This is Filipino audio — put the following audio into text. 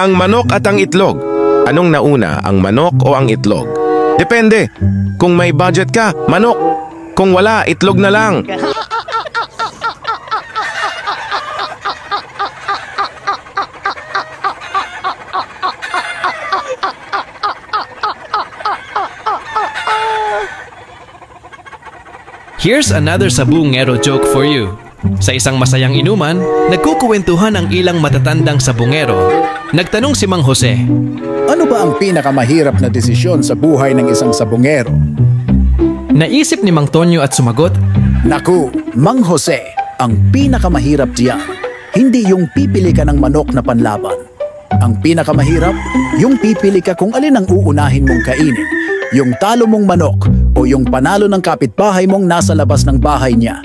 Ang manok at ang itlog. Anong nauna, ang manok o ang itlog? Depende. Kung may budget ka, manok. Kung wala, itlog na lang. Here's another sabungero joke for you. Sa isang masayang inuman, nagkukuwentuhan ang ilang matatandang sabungero. Nagtanong si Mang Jose, Ano ba ang pinakamahirap na desisyon sa buhay ng isang sabungero? naisip ni Mang Tonyo at sumagot, Naku, Mang Jose, ang pinakamahirap diyan, hindi yung pipili ka ng manok na panlaban. Ang pinakamahirap, yung pipili ka kung alin ang uunahin mong kainin. Yung talo mong manok o yung panalo ng kapitbahay mong nasa labas ng bahay niya.